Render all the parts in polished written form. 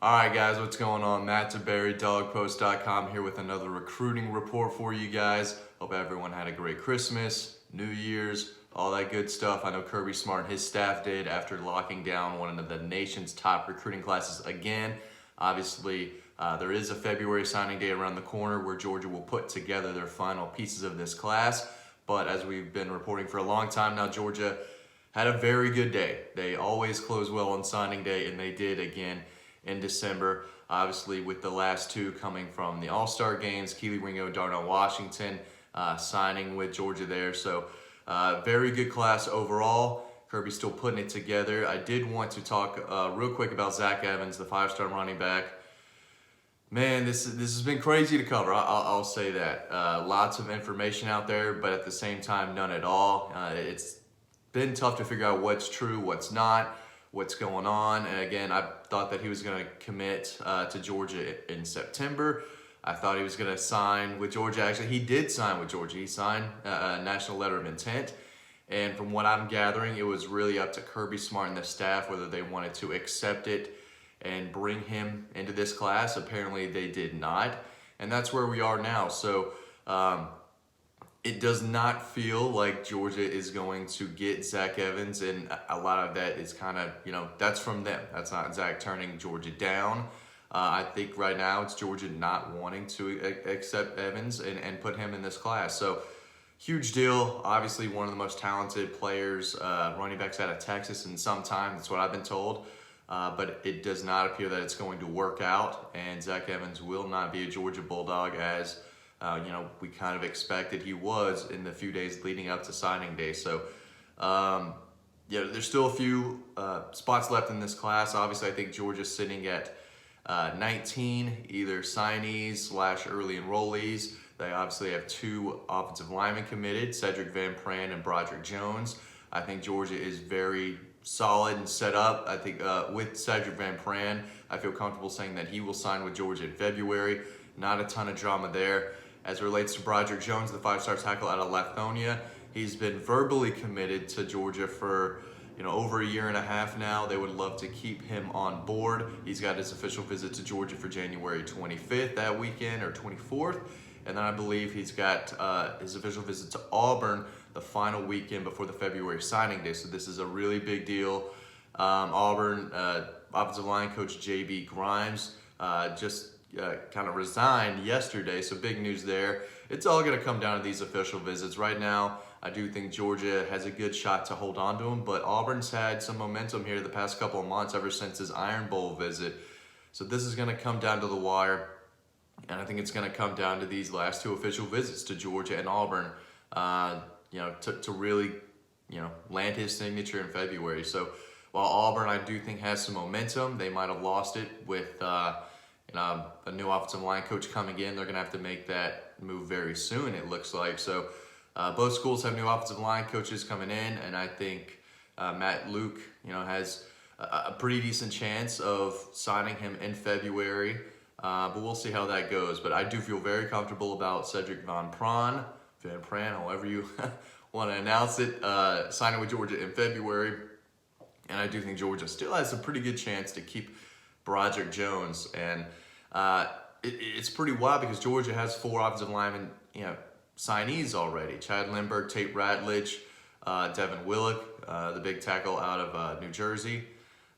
Alright guys, what's going on? Matt DeBary, dogpost.com here with another recruiting report for you guys. Hope everyone had a great Christmas, New Year's, all that good stuff. I know Kirby Smart and his staff did after locking down one of the nation's top recruiting classes again. Obviously, there is a February signing day around the corner where Georgia will put together their final pieces of this class. But as we've been reporting for a long time now, Georgia had a very good day. They always close well on signing day, and they did again in December, obviously with the last two coming from the All-Star games, Keely Ringo and Darnell Washington signing with Georgia there. So very good class overall. Kirby's still putting it together. I did want to talk real quick about Zach Evans, the five-star running back. Man, this has been crazy to cover. I'll say that. Lots of information out there, but at the same time, none at all. It's been tough to figure out what's true, what's not, what's going on. And again, I thought that he was going to commit to Georgia in September. I thought he was going to sign with Georgia. Actually, he did sign with Georgia. He signed a national letter of intent. And from what I'm gathering, it was really up to Kirby Smart and the staff whether they wanted to accept it and bring him into this class. Apparently, they did not. And that's where we are now. So, it does not feel like Georgia is going to get Zach Evans, and a lot of that is kind of, that's from them. That's not Zach turning Georgia down. I think right now it's Georgia not wanting to accept Evans and put him in this class. So, huge deal. Obviously, one of the most talented players, running backs out of Texas in some time. That's what I've been told. But it does not appear that it's going to work out, and Zach Evans will not be a Georgia Bulldog as we kind of expected he was in the few days leading up to signing day. So, there's still a few spots left in this class. Obviously, I think Georgia's sitting at 19, either signees / early enrollees. They obviously have two offensive linemen committed, Cedric Van Pran and Broderick Jones. I think Georgia is very solid and set up. I think with Cedric Van Pran, I feel comfortable saying that he will sign with Georgia in February. Not a ton of drama there. As it relates to Broderick Jones, the five-star tackle out of Lithonia, he's been verbally committed to Georgia for over a year and a half now. They would love to keep him on board. He's got his official visit to Georgia for January 25th that weekend, or 24th. And then I believe he's got his official visit to Auburn the final weekend before the February signing day. So this is a really big deal. Auburn offensive line coach J.B. Grimes just kind of resigned yesterday, so big news there. It's all going to come down to these official visits. Right now, I do think Georgia has a good shot to hold on to him, but Auburn's had some momentum here the past couple of months ever since his Iron Bowl visit. So this is going to come down to the wire, and I think it's going to come down to these last two official visits to Georgia and Auburn, to really, land his signature in February. So while Auburn, I do think, has some momentum, they might have lost it with a new offensive line coach coming in. They're going to have to make that move very soon, it looks like. So both schools have new offensive line coaches coming in, and I think Matt Luke, has a pretty decent chance of signing him in February. But we'll see how that goes. But I do feel very comfortable about Cedric Van Pran, however you want to announce it, signing with Georgia in February. And I do think Georgia still has a pretty good chance to keep Broderick Jones. And it's pretty wild because Georgia has four offensive linemen, signees already. Chad Lindbergh, Tate Ratledge, Devin Willock, the big tackle out of New Jersey.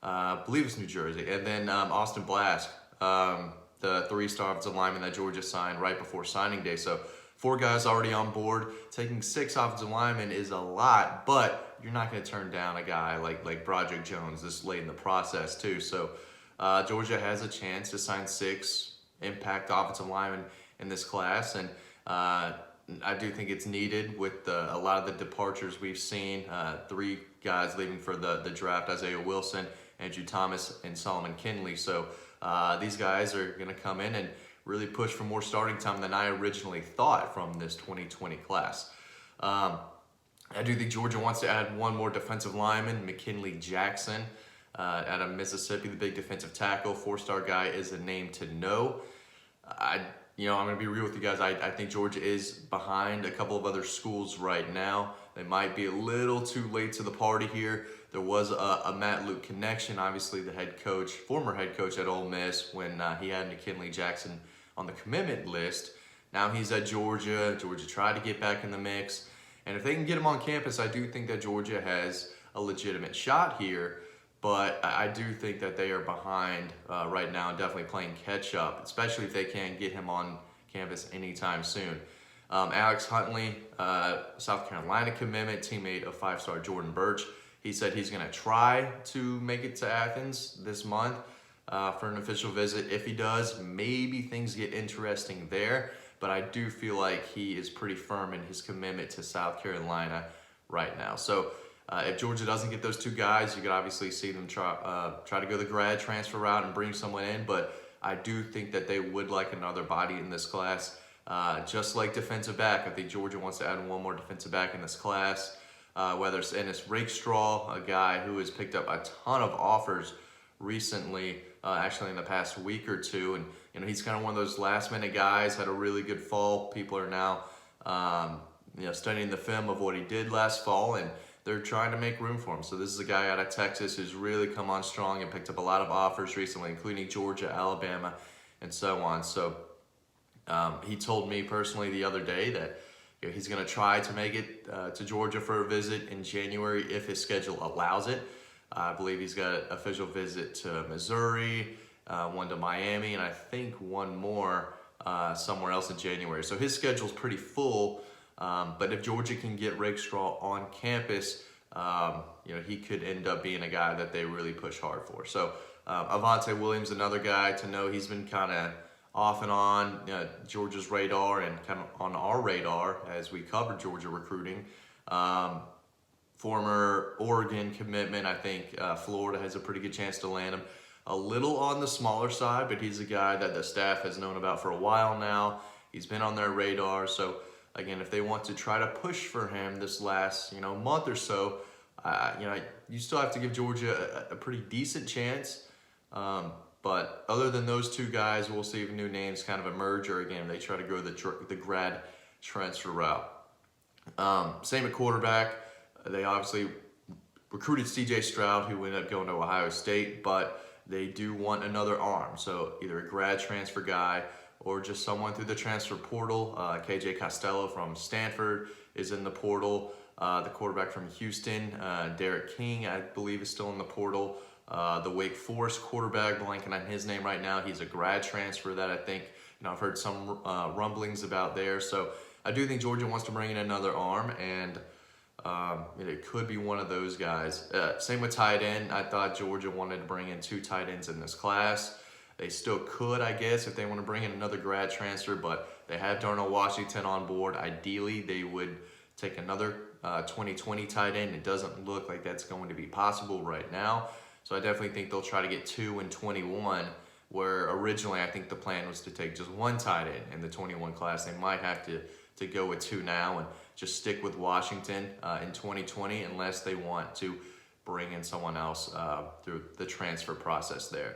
I believe it's New Jersey. And then Austin Blask, the three-star offensive lineman that Georgia signed right before signing day. So 4 guys already on board. Taking 6 offensive linemen is a lot, but you're not going to turn down a guy like Broderick Jones this late in the process too. So Georgia has a chance to sign 6 impact offensive linemen in this class, and I do think it's needed with a lot of the departures we've seen. 3 guys leaving for the draft: Isaiah Wilson, Andrew Thomas, and Solomon Kinley. So these guys are going to come in and really push for more starting time than I originally thought from this 2020 class. I do think Georgia wants to add one more defensive lineman, McKinley Jackson, out of Mississippi, the big defensive tackle. 4-star guy is a name to know. I'm going to be real with you guys. I think Georgia is behind a couple of other schools right now. They might be a little too late to the party here. there was a Matt Luke connection. Obviously, the former head coach at Ole Miss, when he had McKinley Jackson on the commitment list. Now he's at Georgia. Georgia tried to get back in the mix. And if they can get him on campus, I do think that Georgia has a legitimate shot here. But I do think that they are behind right now and definitely playing catch up, especially if they can't get him on campus anytime soon. Alex Huntley, South Carolina commitment, teammate of 5-star Jordan Birch. He said he's going to try to make it to Athens this month for an official visit. If he does, maybe things get interesting there. But I do feel like he is pretty firm in his commitment to South Carolina right now. So if Georgia doesn't get those two guys, you could obviously see them try to go the grad transfer route and bring someone in. But I do think that they would like another body in this class. Just like defensive back, I think Georgia wants to add one more defensive back in this class. Whether it's Ennis Rakestraw, a guy who has picked up a ton of offers recently, actually in the past week or two, and he's kind of one of those last-minute guys. Had a really good fall. People are now, studying the film of what he did last fall, and they're trying to make room for him. So this is a guy out of Texas who's really come on strong and picked up a lot of offers recently, including Georgia, Alabama, and so on. So he told me personally the other day that he's going to try to make it to Georgia for a visit in January if his schedule allows it. I believe he's got an official visit to Missouri, one to Miami, and I think one more somewhere else in January. So his schedule's pretty full, but if Georgia can get Rakestraw on campus, he could end up being a guy that they really push hard for. So Avante Williams, another guy to know. He's been kind of off and on Georgia's radar and kind of on our radar as we cover Georgia recruiting. Former Oregon commitment. I think Florida has a pretty good chance to land him. A little on the smaller side, but he's a guy that the staff has known about for a while now. He's been on their radar. So again, if they want to try to push for him this last month or so, you still have to give Georgia a pretty decent chance. But other than those two guys, we'll see if new names kind of emerge, or again, they try to go the grad transfer route. Same at quarterback. They obviously recruited C.J. Stroud, who ended up going to Ohio State, but they do want another arm. So either a grad transfer guy or just someone through the transfer portal. KJ Costello from Stanford is in the portal. The quarterback from Houston, Derek King, I believe, is still in the portal. The Wake Forest quarterback, blanking on his name right now, he's a grad transfer that I think, I've heard some rumblings about there. So I do think Georgia wants to bring in another arm, and it could be one of those guys. Same with tight end. I thought Georgia wanted to bring in 2 tight ends in this class. They still could, I guess, if they want to bring in another grad transfer, but they have Darnell Washington on board. Ideally, they would take another 2020 tight end. It doesn't look like that's going to be possible right now. So I definitely think they'll try to get 2 in 21, where originally I think the plan was to take just 1 tight end in the 21 class. They might have to go with 2 now and just stick with Washington in 2020 unless they want to bring in someone else through the transfer process there.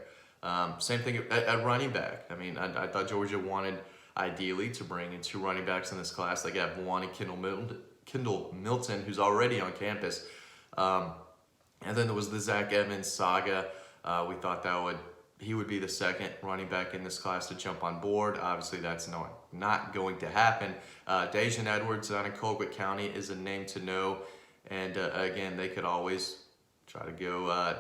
Same thing at running back. I thought Georgia wanted ideally to bring in 2 running backs in this class. They got one in Kendall Milton, who's already on campus. And then there was the Zach Evans saga. We thought he would be the second running back in this class to jump on board. Obviously, that's not going to happen. Daijun Edwards out in Colquitt County is a name to know. And again, they could always try to go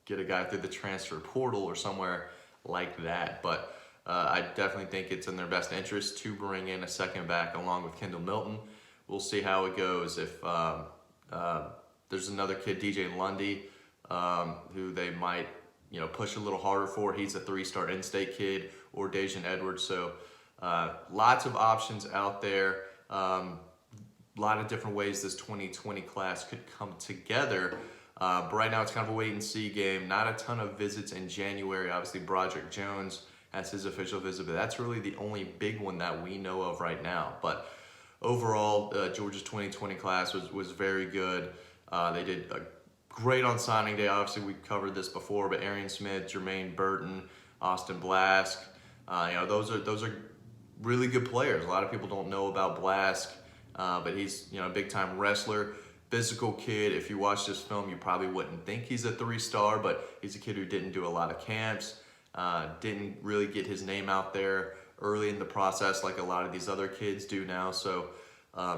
get a guy through the transfer portal or somewhere like that. But I definitely think it's in their best interest to bring in a second back along with Kendall Milton. We'll see how it goes. If there's another kid, DJ Lundy, who they might push a little harder for. He's a 3-star in-state kid, or Daijun Edwards. So lots of options out there. A lot of different ways this 2020 class could come together. But right now it's kind of a wait-and-see game. Not a ton of visits in January. Obviously, Broderick Jones has his official visit, but that's really the only big one that we know of right now. But overall, Georgia's 2020 class was very good. They did great on signing day. Obviously, we covered this before, but Arian Smith, Jermaine Burton, Austin Blask, those are really good players. A lot of people don't know about Blask, but he's a big-time wrestler, physical kid. If you watch this film, you probably wouldn't think he's a 3-star, but he's a kid who didn't do a lot of camps, didn't really get his name out there early in the process like a lot of these other kids do now. So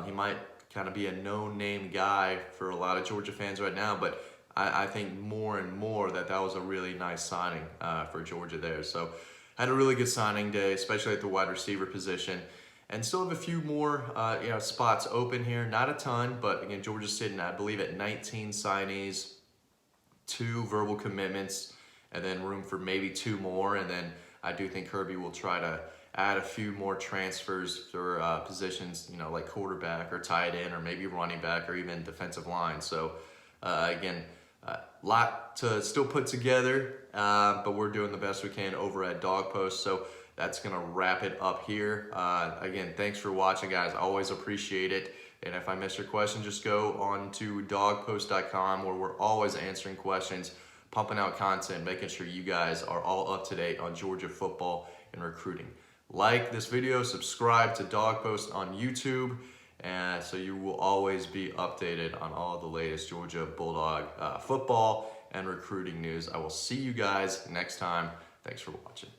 he might kind of be a no-name guy for a lot of Georgia fans right now, but I think more and more that was a really nice signing for Georgia there. So had a really good signing day, especially at the wide receiver position. And still have a few more spots open here. Not a ton, but again, Georgia's sitting, I believe, at 19 signees, 2 verbal commitments, and then room for maybe 2 more. And then I do think Kirby will try to add a few more transfers for positions, like quarterback or tight end or maybe running back or even defensive line. So again, a lot to still put together, but we're doing the best we can over at Dog Post. So that's going to wrap it up here. Again, thanks for watching, guys. I always appreciate it. And if I missed your question, just go on to dogpost.com, where we're always answering questions, pumping out content, making sure you guys are all up to date on Georgia football and recruiting. Like this video, subscribe to Dog Post on YouTube, and so you will always be updated on all the latest Georgia Bulldog football and recruiting news. I will see you guys next time. Thanks for watching.